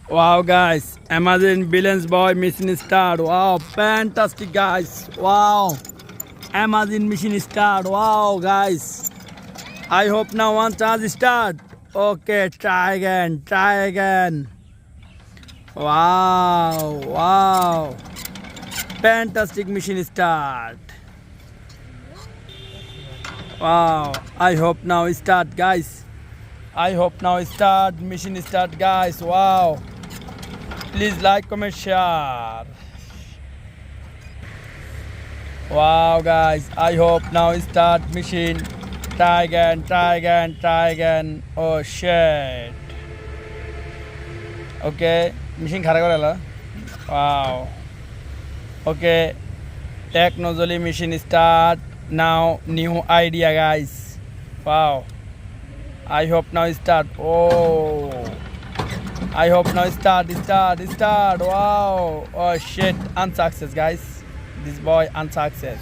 Wow, guys, Amazon Billions Boy mission start. Wow, fantastic, guys. Wow, Amazon mission start. Wow, guys. I hope now one charge start. Okay, try again, try again. Wow, wow. Fantastic mission start. Wow, I hope now start, guys. I hope now start, mission start, guys. Wow. Please like, comment, share. Wow, guys. I hope now start mission. Try again, try again, try again. Oh shit. Okay, mission khara korela. Wow. Okay, technology mission start. Now new idea, guys. Wow. I hope now start. Oh. I hope now start. Wow. Oh shit. Unsuccess, guys. This boy unsuccess.